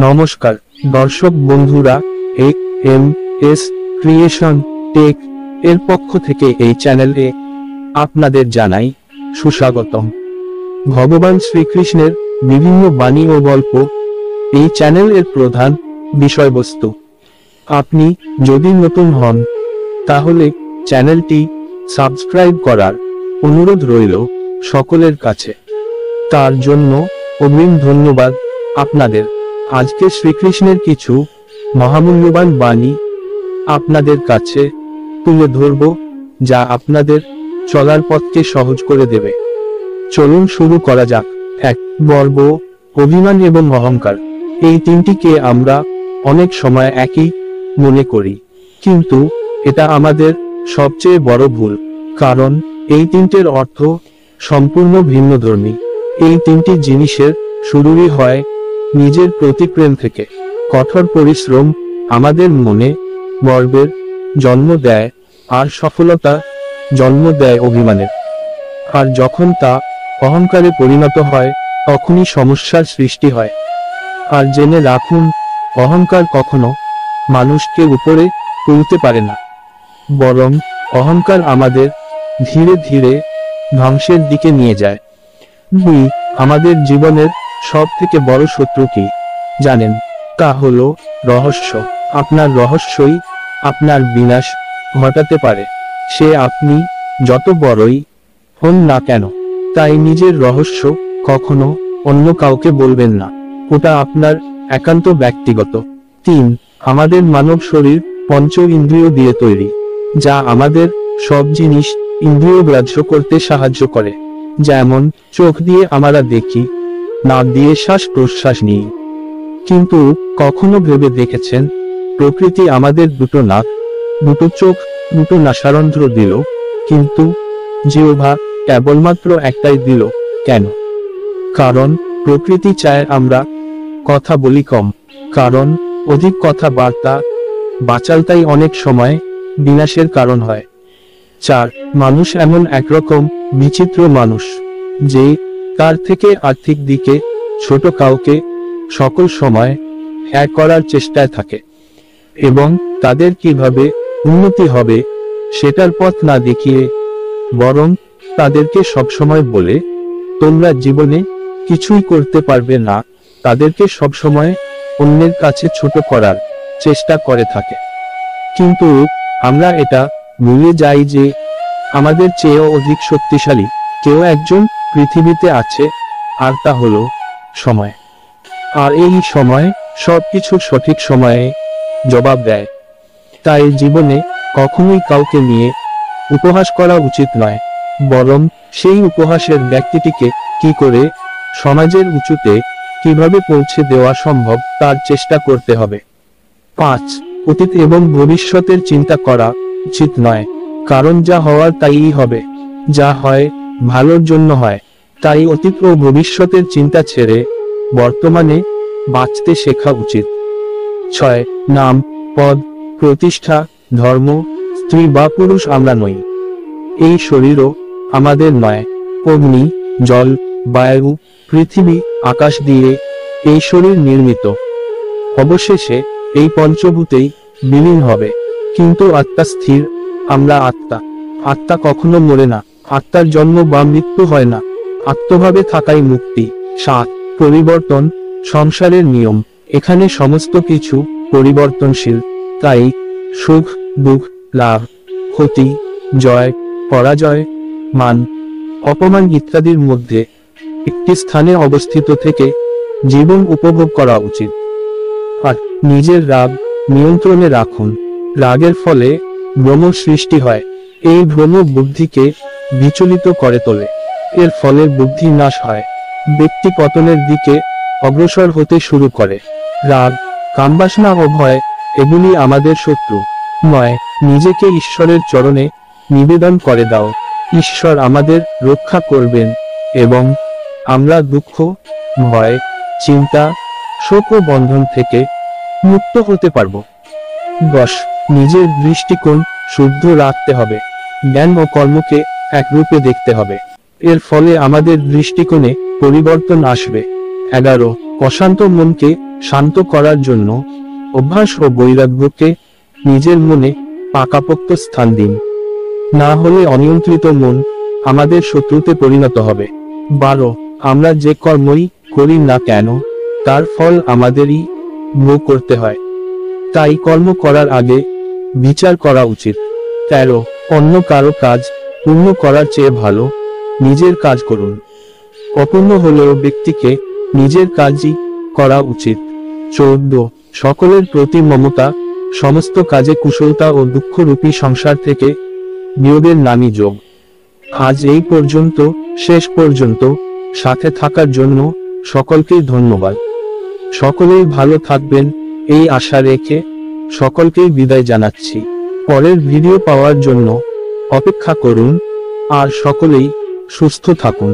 নমস্কার দর্শক বন্ধুরা, এম এস ক্রিয়েশন টেক এর পক্ষ থেকে এই চ্যানেলে আপনাদের জানাই সুস্বাগতম। ভগবান শ্রীকৃষ্ণের বিভিন্ন বাণী ও গল্প এই চ্যানেলের প্রধান বিষয়বস্তু। আপনি যদি নতুন হন তাহলে চ্যানেলটি সাবস্ক্রাইব করার অনুরোধ রইল সকলের কাছে। তার জন্য অগ্রিম ধন্যবাদ আপনাদের। আজকে শ্রীকৃষ্ণের কিছু মহামূল্যবান বাণী আপনাদের কাছে তুলে ধরব, যা আপনাদের চলার পথকে সহজ করে দেবে। চলুন শুরু করা যাক। 1. গর্ব, অভিমান এবং অহংকার। এই তিনটিকে আমরা অনেক সময় একই মনে করি, কিন্তু এটা আমাদের সবচেয়ে বড় ভুল, কারণ এই তিনটের অর্থ সম্পূর্ণ ভিন্নধর্মী। এই তিনটি জিনিসের শুরুই হয় নিজের প্রতি প্রেম থেকে। কঠোর পরিশ্রম আমাদের মনে গর্বের জন্ম দেয়, আর সফলতা জন্ম দেয় অভিমানের। আর যখন তা অহংকারে পরিণত হয় তখনই সমস্যার সৃষ্টি হয়। আর জেনে রাখুন, অহংকার কখনো মানুষকে উপরে তুলতে পারে না, বরং অহংকার আমাদের ধীরে ধীরে ধ্বংসের দিকে নিয়ে যায়। 2. আমাদের জীবনের সব থেকে বড় শত্রু কি জানেন? তা হলো রহস্য। আপনার রহস্যই আপনার বিনাশ ঘটাতে পারে, সে আপনি যত বড়ই হন না কেন। তাই নিজের রহস্য কখনো অন্য কাউকে বলবেন না, ওটা আপনার একান্ত ব্যক্তিগত। 3. আমাদের মানব শরীর পঞ্চ ইন্দ্রিয় দিয়ে তৈরি, যা আমাদের সব জিনিস ইন্দ্রিয়গ্রাহ্য করতে সাহায্য করে। যেমন চোখ দিয়ে আমরা দেখি, নাক দিয়ে শ্বাস প্রশ্বাস নিই। কিন্তু কখনো ভেবে দেখেছেন, প্রকৃতি আমাদের দুটো নাক, দুটো চোখ, দুটো নাসারন্ধ্র দিল, কিন্তু জিহ্বা কেবলমাত্র একটাই দিল কেন? কারণ প্রকৃতি চায় আমরা কথা বলি কম, কারণ অধিক কথাবার্তা বাচালতাই অনেক সময় বিনাশের কারণ হয়। 4. মানুষ এমন একরকম বিচিত্র মানুষ যে তার থেকে আর্থিক দিকে ছোট কাউকে সকল সময় হ্যাঁ করার চেষ্টায় থাকে, এবং তাদের কিভাবে উন্নতি হবে সেটার পথ না দেখিয়ে বরং তাদেরকে সবসময় বলে তোমরা জীবনে কিছুই করতে পারবে না, তাদেরকে সবসময় অন্যের কাছে ছোট করার চেষ্টা করে থাকে। কিন্তু আমরা এটা ভুলে যাই যে আমাদের চেয়েও অধিক শক্তিশালী কেউ একজন পৃথিবীতে আছে, আর তা হলো সময়। আর এই সময় সবকিছু সঠিক সময়ে জবাব দেয়। তাই জীবনে কখনোই কাউকে নিয়ে উপহাস করা উচিত নয়, বরং সেই উপহাসের ব্যক্তিটিকে কি করে সমাজের উঁচুতে কিভাবে পৌঁছে দেওয়া সম্ভব তার চেষ্টা করতে হবে। 5. অতীত এবং ভবিষ্যতের চিন্তা করা উচিত নয়, কারণ যা হওয়ার তাইই হবে, যা হয় ভালোর জন্য হয়। তাই অতীত ও ভবিষ্যতের চিন্তা ছেড়ে বর্তমানে বাঁচতে শেখা উচিত। 6. নাম, পদ, প্রতিষ্ঠা, ধর্ম, স্ত্রী বা পুরুষ আমরা নই। এই শরীরও আমাদের নয়। অগ্নি, জল, বায়ু, পৃথিবী, আকাশ দিয়ে এই শরীর নির্মিত। অবশেষে এই পঞ্চভূতেই বিলীন হবে, কিন্তু আত্মা স্থির। আমরা আত্মা। আত্মা কখনো মরে না, আত্মার জন্ম বা মৃত্যু হয় না, আত্মভাবে থাকাই মুক্তি। 7. পরিবর্তন সংসারের নিয়ম, এখানে সমস্ত কিছু পরিবর্তনশীল। তাই সুখ দুঃখ, লাভ ক্ষতি, জয় পরাজয়, মান অপমান ইত্যাদির মধ্যে একটি স্থানে অবস্থিত থেকে জীবন উপভোগ করা উচিত। আর নিজের রাগ নিয়ন্ত্রণে রাখুন। রাগের ফলে ভ্রম সৃষ্টি হয়, এই ভ্রম বুদ্ধিকে বিচলিত করে তোলে, এর ফলে বুদ্ধি নাশ হয়, ব্যক্তি পতনের দিকে অগ্রসর হতে শুরু করে। রাগ, কামবাসনা ও ভয় এগুলি আমাদের শত্রু নয়। নিজেকে ঈশ্বরের চরণে নিবেদন করে দাও, ঈশ্বর আমাদের রক্ষা করবেন এবং আমরা দুঃখ, ভয়, চিন্তা, শোক ও বন্ধন থেকে মুক্ত হতে পারব। 10. নিজের দৃষ্টিকোণ শুদ্ধ রাখতে হবে, জ্ঞান ও কর্মকে একরূপে দেখতে হবে, এর ফলে আমাদের দৃষ্টিকোণে পরিবর্তন আসবে। 11. অশান্ত মনকে শান্ত করার জন্য অভ্যাস ও বৈরাগ্যকে নিজের মনে পাকাপোক্ত স্থান দিন। না হলে অনিয়ন্ত্রিত মন আমাদের শত্রুতে পরিণত হবে। 12 আমরা যে কর্মই করি না কেন তার ফল আমাদেরই ভোগ করতে হয়, তাই কর্ম করার আগে বিচার করা উচিত। 13 অন্য কারো কাজ পূর্ণ করার চেয়ে ভালো নিজের কাজ করুন। অপূর্ণ হলেও ব্যক্তিকে নিজের কাজই করা উচিত। 14 সকলের প্রতি মমতা, সমস্ত কাজে কুশলতা ও দুঃখরূপী সংসার থেকে বিয়োগের নামই যোগ। আজ এই পর্যন্ত, শেষ পর্যন্ত সাথে থাকার জন্য সকলকেই ধন্যবাদ। সকলেই ভালো থাকবেন এই আশা রেখে সকলকেই বিদায় জানাচ্ছি। পরের ভিডিও পাওয়ার জন্য অপেক্ষা করুন আর সকলেই সুস্থ থাকুন।